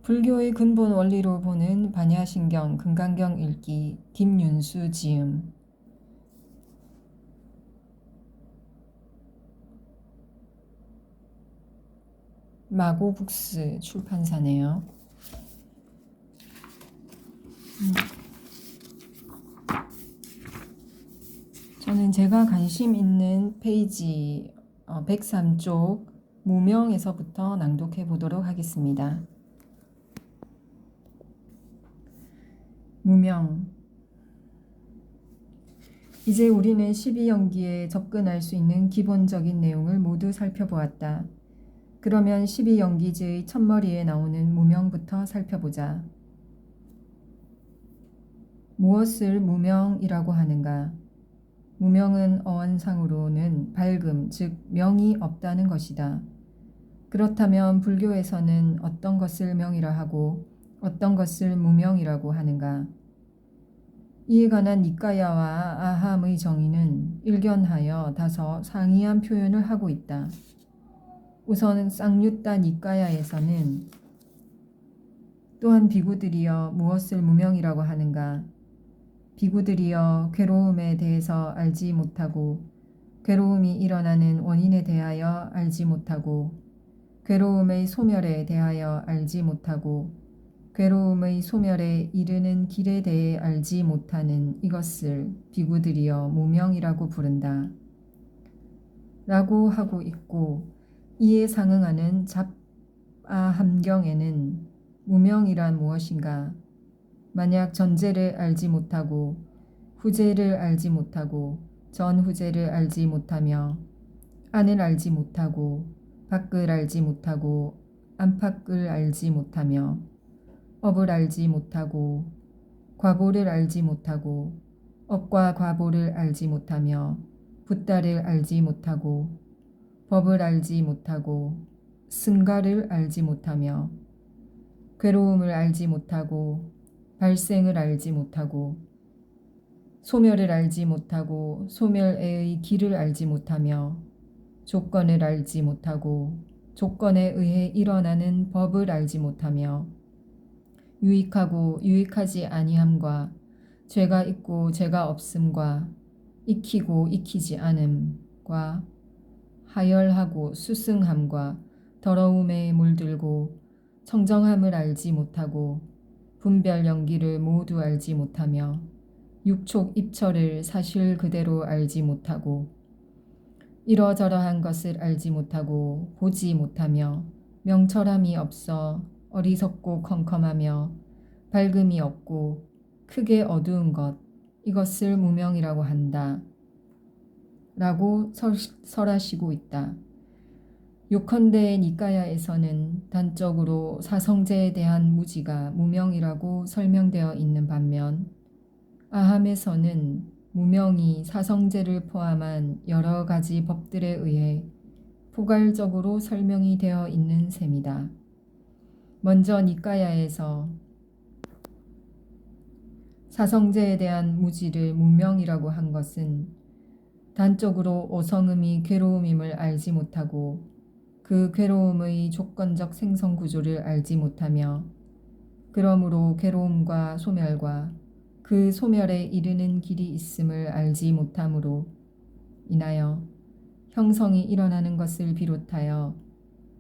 불교의 근본 원리로 보는 반야신경 금강경 읽기 김윤수 지음. 마고북스 출판사네요. 저는 제가 관심 있는 페이지 103쪽 무명에서부터 낭독해 보도록 하겠습니다. 무명. 이제 우리는 12연기에 접근할 수 있는 기본적인 내용을 모두 살펴보았다. 그러면 12연기제의 첫머리에 나오는 무명부터 살펴보자. 무엇을 무명이라고 하는가? 무명은 어원상으로는 밝음, 즉 명이 없다는 것이다. 그렇다면 불교에서는 어떤 것을 명이라 하고 어떤 것을 무명이라고 하는가? 이에 관한 니까야와 아함의 정의는 일견하여 다소 상이한 표현을 하고 있다. 우선 쌍유따 니까야에서는 또한 비구들이여 무엇을 무명이라고 하는가? 비구들이여 괴로움에 대해서 알지 못하고 괴로움이 일어나는 원인에 대하여 알지 못하고 괴로움의 소멸에 대하여 알지 못하고 괴로움의 소멸에 이르는 길에 대해 알지 못하는 이것을 비구들이여 무명이라고 부른다. 라고 하고 있고 이에 상응하는 잡아함경에는 무명이란 무엇인가? 만약 전제를 알지 못하고 후제를 알지 못하고 전후제를 알지 못하며 안을 알지 못하고 밖을 알지 못하고 안팎을 알지 못하며 업을 알지 못하고 과보를 알지 못하고 업과 과보를 알지 못하며 붓다를 알지 못하고 법을 알지 못하고 승가를 알지 못하며 괴로움을 알지 못하고 발생을 알지 못하고 소멸을 알지 못하고 소멸의 길을 알지 못하며 조건을 알지 못하고 조건에 의해 일어나는 법을 알지 못하며 유익하고 유익하지 아니함과 죄가 있고 죄가 없음과 익히고 익히지 않음과 하열하고 수승함과 더러움에 물들고 청정함을 알지 못하고 분별 연기를 모두 알지 못하며 육촉 입처를 사실 그대로 알지 못하고 이러저러한 것을 알지 못하고 보지 못하며 명철함이 없어 어리석고 컴컴하며 밝음이 없고 크게 어두운 것 이것을 무명이라고 한다. 라고 설하시고 있다. 요컨대 니까야에서는 단적으로 사성제에 대한 무지가 무명이라고 설명되어 있는 반면 아함에서는 무명이 사성제를 포함한 여러 가지 법들에 의해 포괄적으로 설명이 되어 있는 셈이다. 먼저 니까야에서 사성제에 대한 무지를 무명이라고 한 것은 단적으로 오성음이 괴로움임을 알지 못하고 그 괴로움의 조건적 생성 구조를 알지 못하며 그러므로 괴로움과 소멸과 그 소멸에 이르는 길이 있음을 알지 못함으로 인하여 형성이 일어나는 것을 비롯하여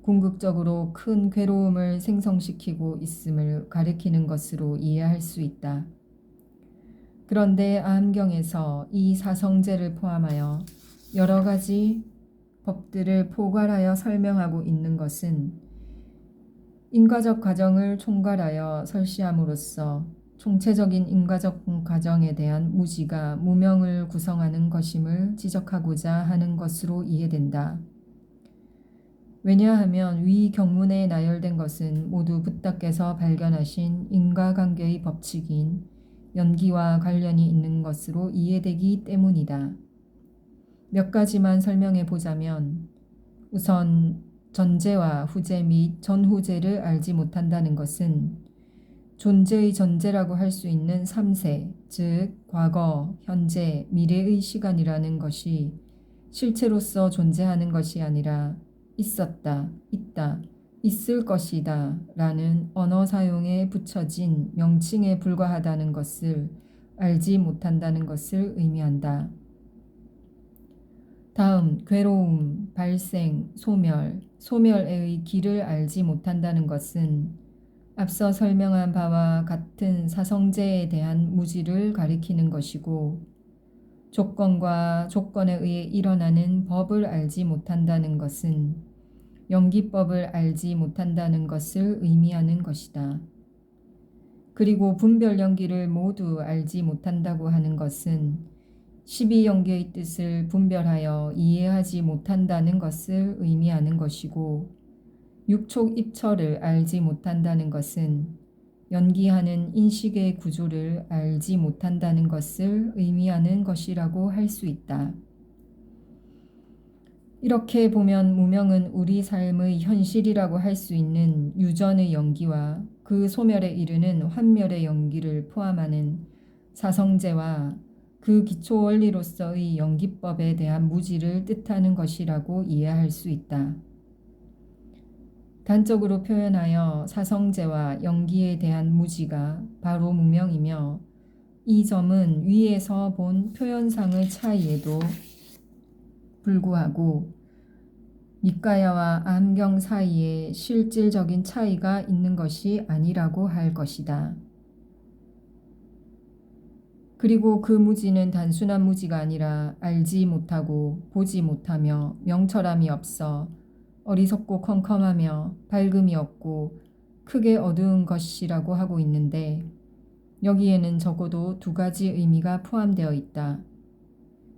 궁극적으로 큰 괴로움을 생성시키고 있음을 가리키는 것으로 이해할 수 있다. 그런데 아함경에서 이 사성제를 포함하여 여러 가지 법들을 포괄하여 설명하고 있는 것은 인과적 과정을 총괄하여 설시함으로써 총체적인 인과적 과정에 대한 무지가 무명을 구성하는 것임을 지적하고자 하는 것으로 이해된다. 왜냐하면 위 경문에 나열된 것은 모두 붓다께서 발견하신 인과관계의 법칙인 연기와 관련이 있는 것으로 이해되기 때문이다. 몇 가지만 설명해 보자면 우선 전제와 후제 및 전후제를 알지 못한다는 것은 존재의 전제라고 할 수 있는 3세, 즉 과거, 현재, 미래의 시간이라는 것이 실체로서 존재하는 것이 아니라 있었다, 있다, 있을 것이다 라는 언어 사용에 붙여진 명칭에 불과하다는 것을 알지 못한다는 것을 의미한다. 다음, 괴로움, 발생, 소멸, 소멸의 길을 알지 못한다는 것은 앞서 설명한 바와 같은 사성제에 대한 무지를 가리키는 것이고, 조건과 조건에 의해 일어나는 법을 알지 못한다는 것은 연기법을 알지 못한다는 것을 의미하는 것이다. 그리고 분별 연기를 모두 알지 못한다고 하는 것은 12연계의 뜻을 분별하여 이해하지 못한다는 것을 의미하는 것이고, 육촉입처를 알지 못한다는 것은 연기하는 인식의 구조를 알지 못한다는 것을 의미하는 것이라고 할 수 있다. 이렇게 보면 무명은 우리 삶의 현실이라고 할 수 있는 유전의 연기와 그 소멸에 이르는 환멸의 연기를 포함하는 사성제와 그 기초 원리로서의 연기법에 대한 무지를 뜻하는 것이라고 이해할 수 있다. 단적으로 표현하여 사성제와 연기에 대한 무지가 바로 무명이며, 이 점은 위에서 본 표현상의 차이에도 불구하고 니까야와 암경 사이에 실질적인 차이가 있는 것이 아니라고 할 것이다. 그리고 그 무지는 단순한 무지가 아니라 알지 못하고 보지 못하며 명철함이 없어 어리석고 컴컴하며 밝음이 없고 크게 어두운 것이라고 하고 있는데, 여기에는 적어도 두 가지 의미가 포함되어 있다.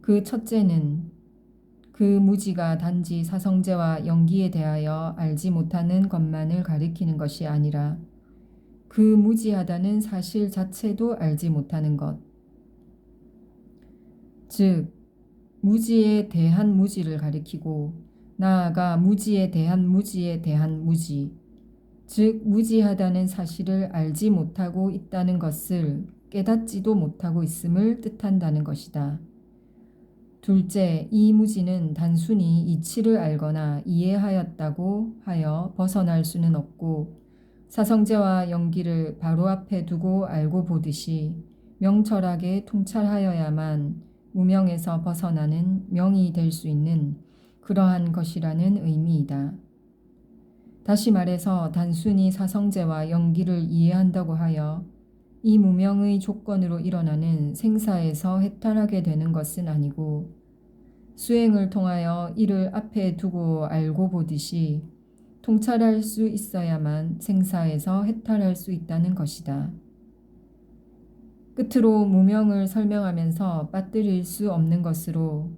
그 첫째는 그 무지가 단지 사성제와 연기에 대하여 알지 못하는 것만을 가리키는 것이 아니라 그 무지하다는 사실 자체도 알지 못하는 것. 즉, 무지에 대한 무지를 가리키고 나아가 무지에 대한 무지에 대한 무지, 즉 무지하다는 사실을 알지 못하고 있다는 것을 깨닫지도 못하고 있음을 뜻한다는 것이다. 둘째, 이 무지는 단순히 이치를 알거나 이해하였다고 하여 벗어날 수는 없고, 사성제와 연기를 바로 앞에 두고 알고 보듯이 명철하게 통찰하여야만 무명에서 벗어나는 명이 될 수 있는 그러한 것이라는 의미이다. 다시 말해서 단순히 사성제와 연기를 이해한다고 하여 이 무명의 조건으로 일어나는 생사에서 해탈하게 되는 것은 아니고, 수행을 통하여 이를 앞에 두고 알고 보듯이 통찰할 수 있어야만 생사에서 해탈할 수 있다는 것이다. 끝으로 무명을 설명하면서 빠뜨릴 수 없는 것으로,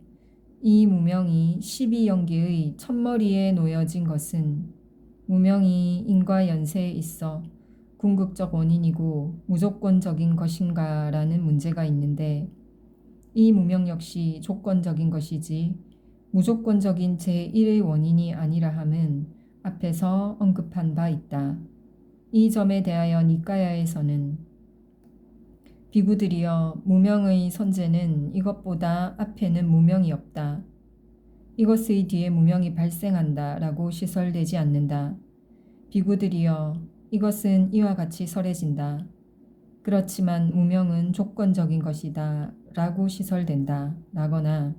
이 무명이 12연계의 첫머리에 놓여진 것은 무명이 인과 연세에 있어 궁극적 원인이고 무조건적인 것인가라는 문제가 있는데, 이 무명 역시 조건적인 것이지 무조건적인 제1의 원인이 아니라 함은 앞에서 언급한 바 있다. 이 점에 대하여 니까야에서는 비구들이여, 무명의 선제는 이것보다 앞에는 무명이 없다. 이것의 뒤에 무명이 발생한다 라고 시설되지 않는다. 비구들이여, 이것은 이와 같이 설해진다. 그렇지만 무명은 조건적인 것이다 라고 시설된다 라거나,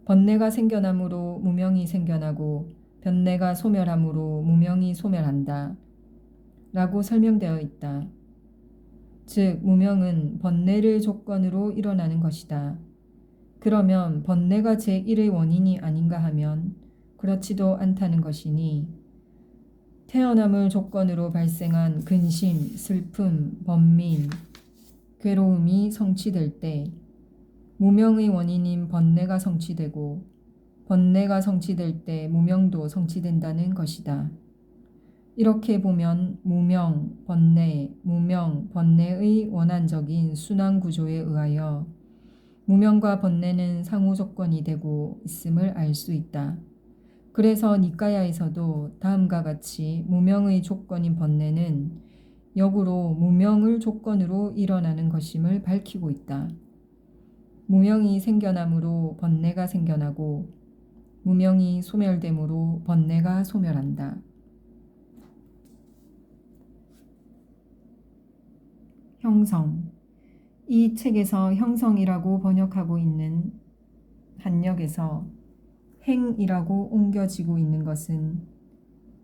번뇌가 생겨남으로 무명이 생겨나고 변뇌가 소멸함으로 무명이 소멸한다 라고 설명되어 있다. 즉, 무명은 번뇌를 조건으로 일어나는 것이다. 그러면 번뇌가 제1의 원인이 아닌가 하면 그렇지도 않다는 것이니, 태어남을 조건으로 발생한 근심, 슬픔, 번민, 괴로움이 성취될 때 무명의 원인인 번뇌가 성취되고, 번뇌가 성취될 때 무명도 성취된다는 것이다. 이렇게 보면 무명, 번뇌의 원한적인 순환 구조에 의하여 무명과 번뇌는 상호 조건이 되고 있음을 알 수 있다. 그래서 니까야에서도 다음과 같이 무명의 조건인 번뇌는 역으로 무명을 조건으로 일어나는 것임을 밝히고 있다. 무명이 생겨남으로 번뇌가 생겨나고, 무명이 소멸됨으로 번뇌가 소멸한다. 형성. 이 책에서 형성이라고 번역하고 있는 한역에서 행이라고 옮겨지고 있는 것은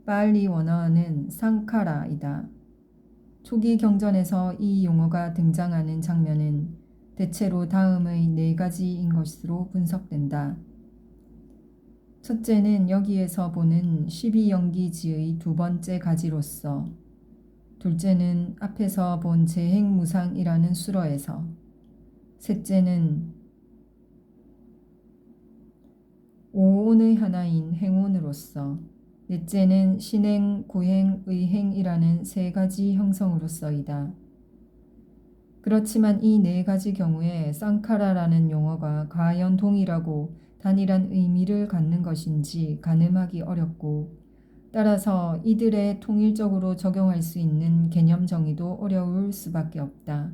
빨리 원어는 상카라이다. 초기 경전에서 이 용어가 등장하는 장면은 대체로 다음의 네 가지인 것으로 분석된다. 첫째는 여기에서 보는 12연기지의 두 번째 가지로서, 둘째는 앞에서 본 재행무상이라는 수러에서, 셋째는 오온의 하나인 행온으로서, 넷째는 신행, 구행, 의행이라는 세 가지 형성으로서이다. 그렇지만 이 네 가지 경우에 쌍카라라는 용어가 과연 동일하고 단일한 의미를 갖는 것인지 가늠하기 어렵고, 따라서 이들에 통일적으로 적용할 수 있는 개념 정의도 어려울 수밖에 없다.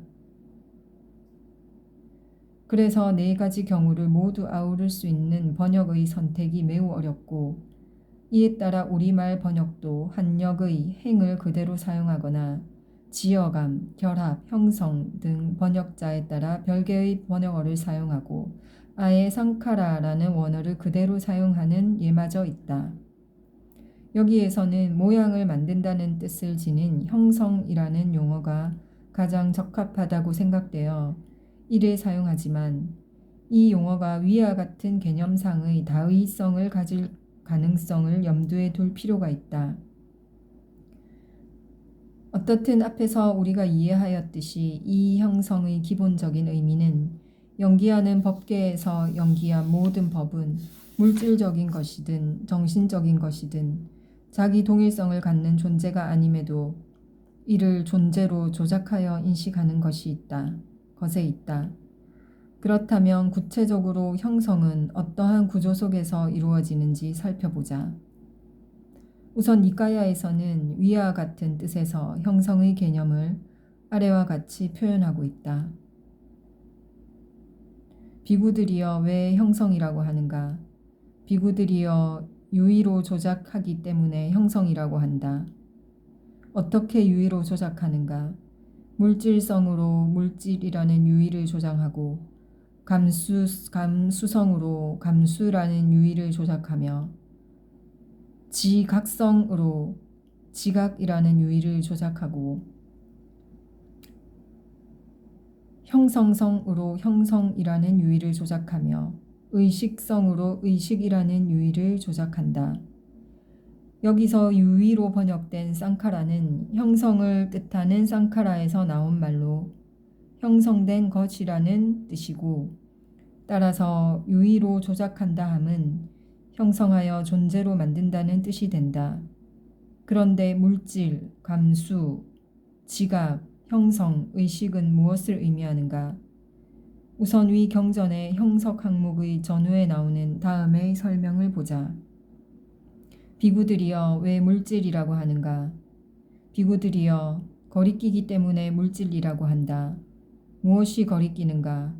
그래서 네 가지 경우를 모두 아우를 수 있는 번역의 선택이 매우 어렵고, 이에 따라 우리말 번역도 한역의 행을 그대로 사용하거나 지어감, 결합, 형성 등 번역자에 따라 별개의 번역어를 사용하고 아예 상카라라는 원어를 그대로 사용하는 예마저 있다. 여기에서는 모양을 만든다는 뜻을 지닌 형성이라는 용어가 가장 적합하다고 생각되어 이를 사용하지만, 이 용어가 위와 같은 개념상의 다의성을 가질 가능성을 염두에 둘 필요가 있다. 어떻든 앞에서 우리가 이해하였듯이 이 형성의 기본적인 의미는 연기하는 법계에서 연기한 모든 법은 물질적인 것이든 정신적인 것이든 자기 동일성을 갖는 존재가 아님에도 이를 존재로 조작하여 인식하는 것에 있다. 그렇다면 구체적으로 형성은 어떠한 구조 속에서 이루어지는지 살펴보자. 우선 니까야에서는 위와 같은 뜻에서 형성의 개념을 아래와 같이 표현하고 있다. 비구들이여 왜 형성이라고 하는가? 비구들이여 유의로 조작하기 때문에 형성이라고 한다. 어떻게 유의로 조작하는가? 물질성으로 물질이라는 유의를 조장하고 감수성으로 감수라는 유의를 조작하며 지각성으로 지각이라는 유의를 조작하고 형성성으로 형성이라는 유의를 조작하며 의식성으로 의식이라는 유의를 조작한다. 여기서 유의로 번역된 쌍카라는 형성을 뜻하는 쌍카라에서 나온 말로 형성된 것이라는 뜻이고, 따라서 유의로 조작한다 함은 형성하여 존재로 만든다는 뜻이 된다. 그런데 물질, 감수, 지각, 형성, 의식은 무엇을 의미하는가? 우선 위 경전의 형석 항목의 전후에 나오는 다음의 설명을 보자. 비구들이여 왜 물질이라고 하는가? 비구들이여 거리끼기 때문에 물질이라고 한다. 무엇이 거리끼는가?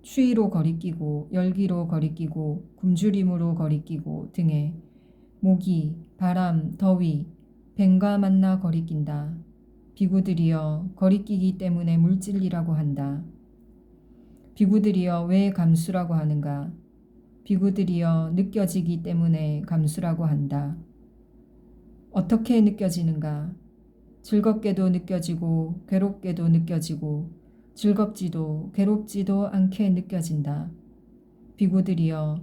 추위로 거리끼고 열기로 거리끼고 굶주림으로 거리끼고 등의 모기, 바람, 더위, 뱀과 만나 거리낀다. 비구들이여 거리끼기 때문에 물질이라고 한다. 비구들이여 왜 감수라고 하는가? 비구들이여 느껴지기 때문에 감수라고 한다. 어떻게 느껴지는가? 즐겁게도 느껴지고 괴롭게도 느껴지고 즐겁지도 괴롭지도 않게 느껴진다. 비구들이여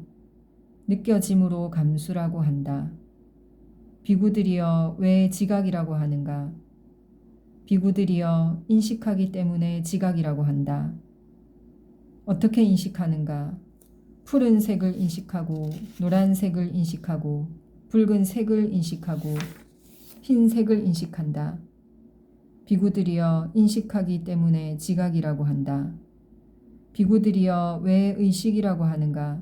느껴짐으로 감수라고 한다. 비구들이여 왜 지각이라고 하는가? 비구들이여 인식하기 때문에 지각이라고 한다. 어떻게 인식하는가? 푸른색을 인식하고 노란색을 인식하고 붉은색을 인식하고 흰색을 인식한다. 비구들이여 인식하기 때문에 지각이라고 한다. 비구들이여 왜 의식이라고 하는가?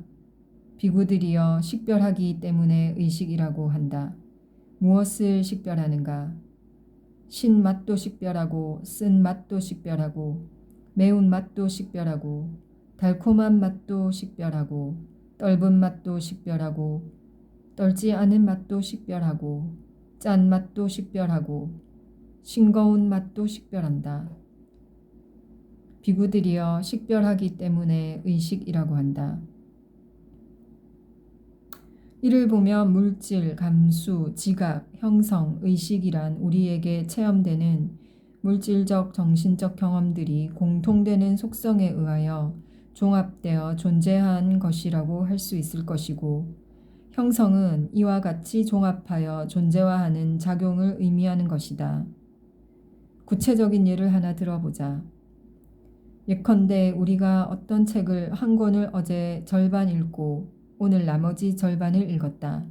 비구들이여 식별하기 때문에 의식이라고 한다. 무엇을 식별하는가? 신맛도 식별하고 쓴맛도 식별하고 매운맛도 식별하고 달콤한 맛도 식별하고 떫은 맛도 식별하고 떨지 않은 맛도 식별하고 짠 맛도 식별하고 싱거운 맛도 식별한다. 비구들이여 식별하기 때문에 의식이라고 한다. 이를 보면 물질, 감수, 지각, 형성, 의식이란 우리에게 체험되는 물질적, 정신적 경험들이 공통되는 속성에 의하여 종합되어 존재한 것이라고 할 수 있을 것이고, 형성은 이와 같이 종합하여 존재화하는 작용을 의미하는 것이다. 구체적인 예를 하나 들어보자. 예컨대 우리가 어떤 책을 한 권을 어제 절반 읽고 오늘 나머지 절반을 읽었다.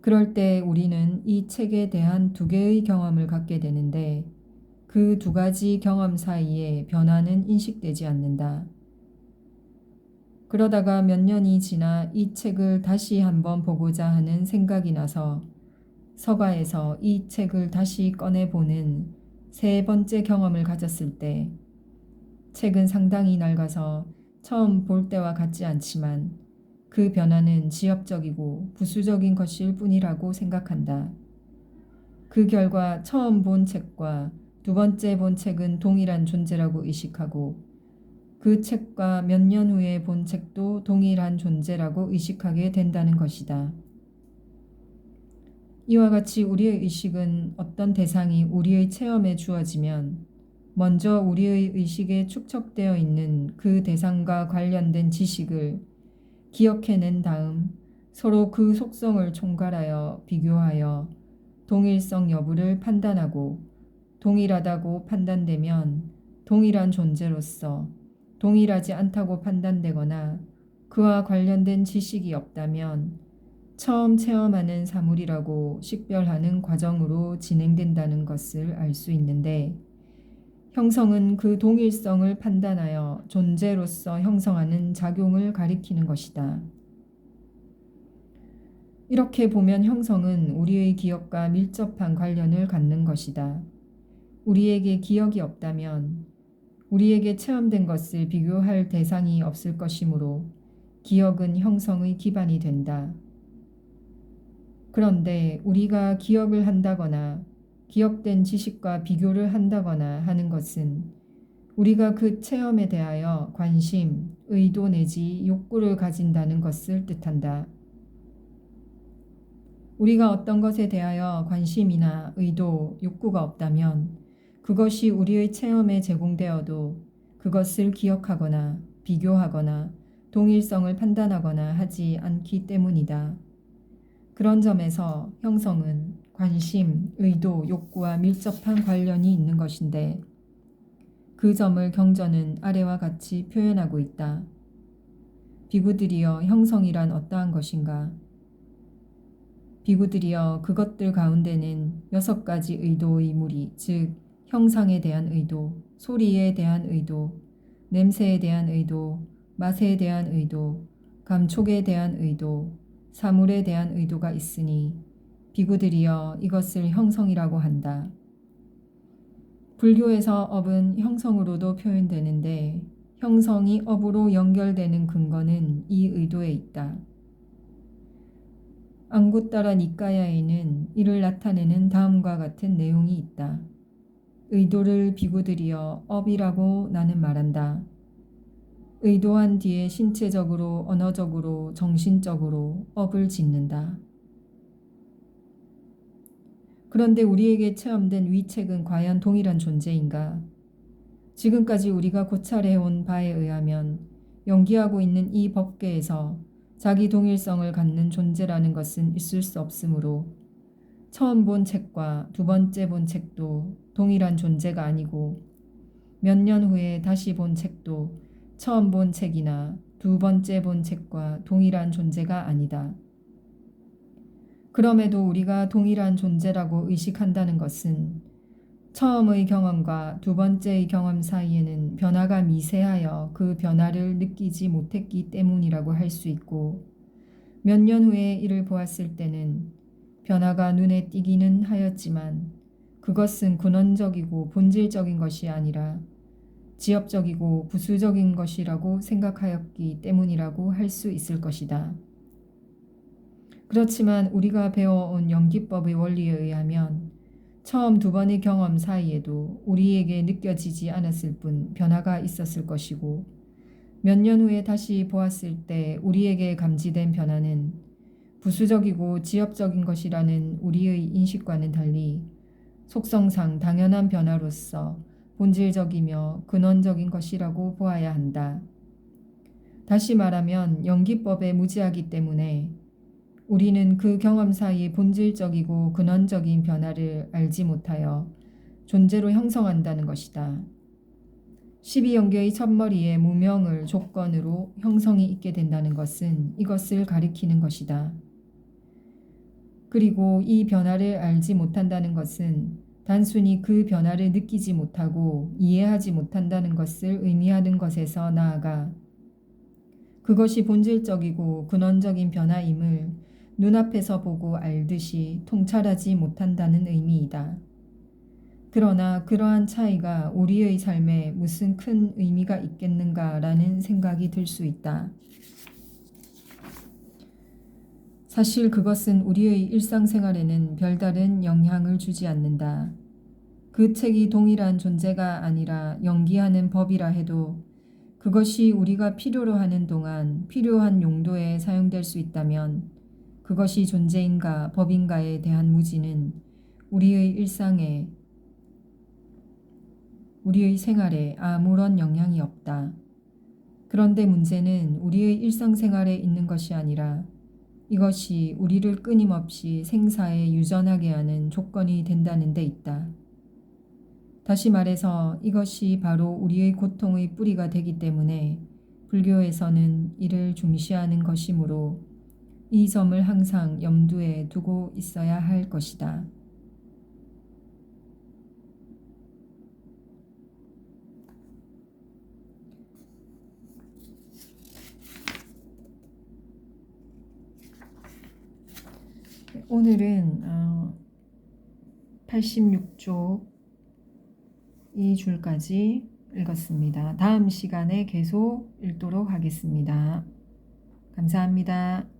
그럴 때 우리는 이 책에 대한 두 개의 경험을 갖게 되는데 그 두 가지 경험 사이에 변화는 인식되지 않는다. 그러다가 몇 년이 지나 이 책을 다시 한번 보고자 하는 생각이 나서 서가에서 이 책을 다시 꺼내보는 세 번째 경험을 가졌을 때 책은 상당히 낡아서 처음 볼 때와 같지 않지만 그 변화는 지엽적이고 부수적인 것일 뿐이라고 생각한다. 그 결과 처음 본 책과 두 번째 본 책은 동일한 존재라고 의식하고 그 책과 몇 년 후에 본 책도 동일한 존재라고 의식하게 된다는 것이다. 이와 같이 우리의 의식은 어떤 대상이 우리의 체험에 주어지면 먼저 우리의 의식에 축적되어 있는 그 대상과 관련된 지식을 기억해낸 다음 서로 그 속성을 총괄하여 비교하여 동일성 여부를 판단하고 동일하다고 판단되면 동일한 존재로서 동일하지 않다고 판단되거나 그와 관련된 지식이 없다면 처음 체험하는 사물이라고 식별하는 과정으로 진행된다는 것을 알 수 있는데 형성은 그 동일성을 판단하여 존재로서 형성하는 작용을 가리키는 것이다. 이렇게 보면 형성은 우리의 기억과 밀접한 관련을 갖는 것이다. 우리에게 기억이 없다면 우리에게 체험된 것을 비교할 대상이 없을 것이므로 기억은 형성의 기반이 된다. 그런데 우리가 기억을 한다거나 기억된 지식과 비교를 한다거나 하는 것은 우리가 그 체험에 대하여 관심, 의도 내지 욕구를 가진다는 것을 뜻한다. 우리가 어떤 것에 대하여 관심이나 의도, 욕구가 없다면 그것이 우리의 체험에 제공되어도 그것을 기억하거나 비교하거나 동일성을 판단하거나 하지 않기 때문이다. 그런 점에서 형성은 관심, 의도, 욕구와 밀접한 관련이 있는 것인데 그 점을 경전은 아래와 같이 표현하고 있다. 비구들이여 형성이란 어떠한 것인가? 비구들이여 그것들 가운데는 6가지 의도의 무리, 즉 형상에 대한 의도, 소리에 대한 의도, 냄새에 대한 의도, 맛에 대한 의도, 감촉에 대한 의도, 사물에 대한 의도가 있으니 비구들이여 이것을 형성이라고 한다. 불교에서 업은 형성으로도 표현되는데 형성이 업으로 연결되는 근거는 이 의도에 있다. 앙구따라 니까야에는 이를 나타내는 다음과 같은 내용이 있다. 의도를 비구들이여 업이라고 나는 말한다. 의도한 뒤에 신체적으로, 언어적으로, 정신적으로 업을 짓는다. 그런데 우리에게 체험된 위책은 과연 동일한 존재인가? 지금까지 우리가 고찰해온 바에 의하면 연기하고 있는 이 법계에서 자기 동일성을 갖는 존재라는 것은 있을 수 없으므로 처음 본 책과 두 번째 본 책도 동일한 존재가 아니고 몇 년 후에 다시 본 책도 처음 본 책이나 두 번째 본 책과 동일한 존재가 아니다. 그럼에도 우리가 동일한 존재라고 의식한다는 것은 처음의 경험과 두 번째의 경험 사이에는 변화가 미세하여 그 변화를 느끼지 못했기 때문이라고 할 수 있고 몇 년 후에 이를 보았을 때는 변화가 눈에 띄기는 하였지만 그것은 근원적이고 본질적인 것이 아니라 지엽적이고 부수적인 것이라고 생각하였기 때문이라고 할 수 있을 것이다. 그렇지만 우리가 배워온 연기법의 원리에 의하면 처음 두 번의 경험 사이에도 우리에게 느껴지지 않았을 뿐 변화가 있었을 것이고 몇 년 후에 다시 보았을 때 우리에게 감지된 변화는 부수적이고 지엽적인 것이라는 우리의 인식과는 달리 속성상 당연한 변화로서 본질적이며 근원적인 것이라고 보아야 한다. 다시 말하면 연기법에 무지하기 때문에 우리는 그 경험 사이의 본질적이고 근원적인 변화를 알지 못하여 존재로 형성한다는 것이다. 12연계의 첫머리에 무명을 조건으로 형성이 있게 된다는 것은 이것을 가리키는 것이다. 그리고 이 변화를 알지 못한다는 것은 단순히 그 변화를 느끼지 못하고 이해하지 못한다는 것을 의미하는 것에서 나아가 그것이 본질적이고 근원적인 변화임을 눈앞에서 보고 알듯이 통찰하지 못한다는 의미이다. 그러나 그러한 차이가 우리의 삶에 무슨 큰 의미가 있겠는가라는 생각이 들 수 있다. 사실 그것은 우리의 일상생활에는 별다른 영향을 주지 않는다. 그 책이 동일한 존재가 아니라 연기하는 법이라 해도 그것이 우리가 필요로 하는 동안 필요한 용도에 사용될 수 있다면 그것이 존재인가 법인가에 대한 무지는 우리의 생활에 아무런 영향이 없다. 그런데 문제는 우리의 일상생활에 있는 것이 아니라 이것이 우리를 끊임없이 생사에 유전하게 하는 조건이 된다는 데 있다. 다시 말해서 이것이 바로 우리의 고통의 뿌리가 되기 때문에 불교에서는 이를 중시하는 것이므로 이 점을 항상 염두에 두고 있어야 할 것이다. 오늘은 86쪽 2줄까지 읽었습니다. 다음 시간에 계속 읽도록 하겠습니다. 감사합니다.